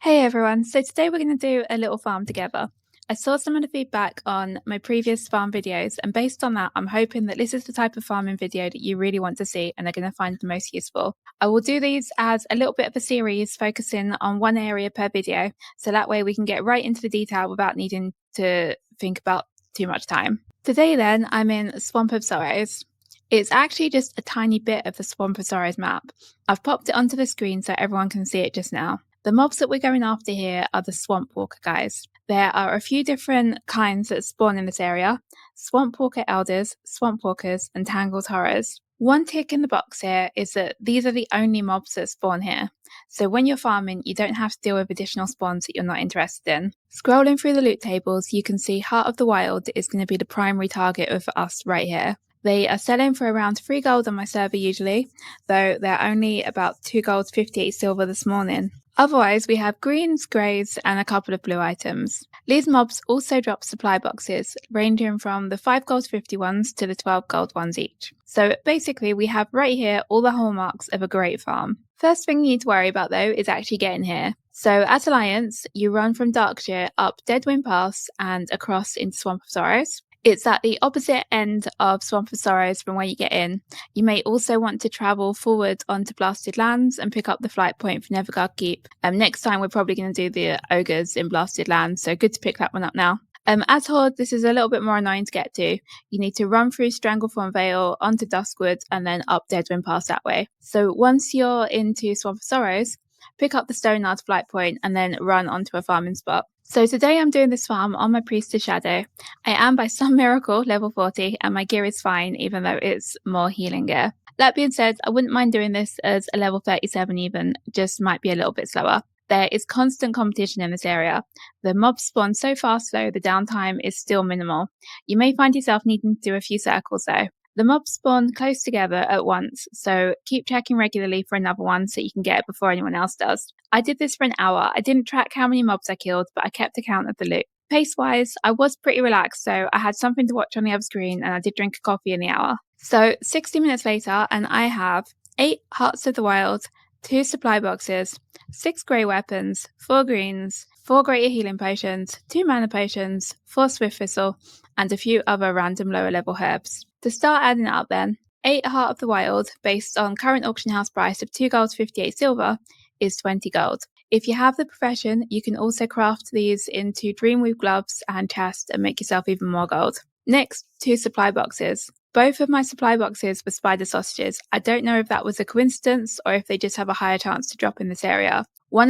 Hey everyone, so today we're going to do a little farm together. I saw some of the feedback on my previous farm videos, and based on that, I'm hoping that this is the type of farming video that you really want to see and are going to find the most useful. I will do these as a little bit of a series focusing on one area per video, so that way we can get right into the detail without needing to think about too much time. Today then, I'm in Swamp of Sorrows. It's actually just a tiny bit of the Swamp of Sorrows map. I've popped it onto the screen so everyone can see it just now. The mobs that we're going after here are the Swamp Walker guys. There are a few different kinds that spawn in this area: Swamp Walker Elders, Swamp Walkers, and Tangled Horrors. One tick in the box here is that these are the only mobs that spawn here. So when you're farming, you don't have to deal with additional spawns that you're not interested in. Scrolling through the loot tables, you can see Heart of the Wild is going to be the primary target of us right here. They are selling for around 3 gold on my server usually, though they're only about 2 gold 58 silver this morning. Otherwise, we have greens, greys, and a couple of blue items. These mobs also drop supply boxes, ranging from the 5 gold 50 ones to the 12 gold ones each. So basically, we have right here all the hallmarks of a great farm. First thing you need to worry about though is actually getting here. So at Alliance, you run from Darkshire up Deadwind Pass and across into Swamp of Sorrows. It's at the opposite end of Swamp of Sorrows from where you get in. You may also want to travel forward onto Blasted Lands and pick up the flight point for Neverguard Keep. Next time we're probably going to do the Ogres in Blasted Lands, so good to pick that one up now. As Horde, this is a little bit more annoying to get to. You need to run through Stranglethorn Vale onto Duskwood and then up Deadwind Pass that way. So once you're into Swamp of Sorrows, pick up the Stoneyard flight point and then run onto a farming spot. So today I'm doing this farm on my Priestess Shadow. I am by some miracle level 40 and my gear is fine even though it's more healing gear. That being said, I wouldn't mind doing this as a level 37 even, just might be a little bit slower. There is constant competition in this area. The mobs spawn so fast though, the downtime is still minimal. You may find yourself needing to do a few circles though. The mobs spawn close together at once, so keep checking regularly for another one so you can get it before anyone else does. I did this for an hour. I didn't track how many mobs I killed, but I kept account of the loot. Pace-wise, I was pretty relaxed, so I had something to watch on the other screen and I did drink a coffee in the hour. So 60 minutes later, and I have 8 Hearts of the Wild, 2 supply boxes, 6 grey weapons, 4 greens, 4 greater healing potions, 2 mana potions, 4 swift thistle, and a few other random lower level herbs. To start adding it up then, 8 Heart of the Wild, based on current auction house price of 2 gold 58 silver, is 20 gold. If you have the profession, you can also craft these into Dreamweave gloves and chest and make yourself even more gold. Next, 2 supply boxes. Both of my supply boxes were spider sausages. I don't know if that was a coincidence or if they just have a higher chance to drop in this area. On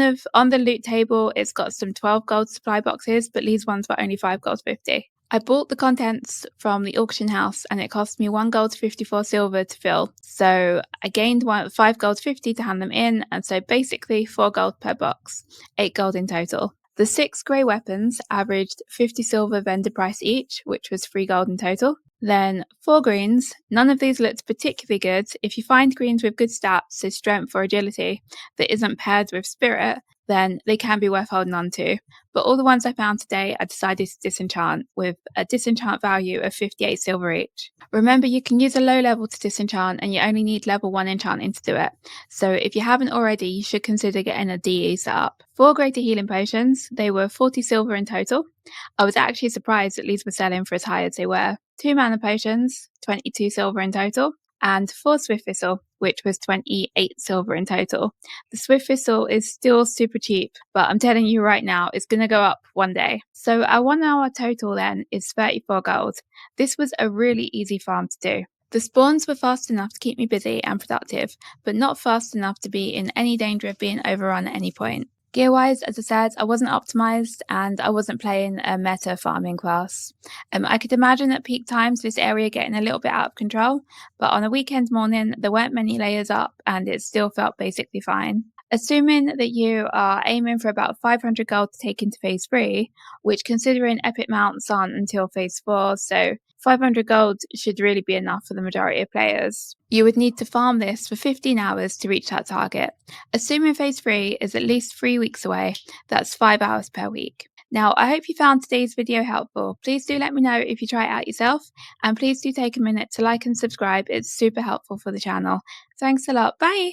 the loot table, it's got some 12 gold supply boxes, but these ones were only 5 gold 50. I bought the contents from the auction house and it cost me 1 gold 54 silver to fill. So I gained 5 gold 50 to hand them in, and so basically 4 gold per box, 8 gold in total. The 6 grey weapons averaged 50 silver vendor price each, which was 3 gold in total. Then 4 greens. None of these looked particularly good. If you find greens with good stats, so strength or agility, that isn't paired with spirit, then they can be worth holding on to. But all the ones I found today, I decided to disenchant with a disenchant value of 58 silver each. Remember, you can use a low level to disenchant and you only need level 1 enchanting to do it. So if you haven't already, you should consider getting a DE set up. 4 greater healing potions, they were 40 silver in total. I was actually surprised that these were selling for as high as they were. 2 mana potions, 22 silver in total, and 4 swift thistle, which was 28 silver in total. The swift thistle is still super cheap, but I'm telling you right now, it's going to go up one day. So our 1 hour total then is 34 gold. This was a really easy farm to do. The spawns were fast enough to keep me busy and productive, but not fast enough to be in any danger of being overrun at any point. Gear-wise, as I said, I wasn't optimised and I wasn't playing a meta farming class. I could imagine at peak times this area getting a little bit out of control, but on a weekend morning there weren't many layers up and it still felt basically fine. Assuming that you are aiming for about 500 gold to take into phase 3, which considering epic mounts aren't until phase 4, so 500 gold should really be enough for the majority of players. You would need to farm this for 15 hours to reach that target. Assuming phase 3 is at least 3 weeks away, that's 5 hours per week. Now, I hope you found today's video helpful. Please do let me know if you try it out yourself, and please do take a minute to like and subscribe. It's super helpful for the channel. Thanks a lot. Bye!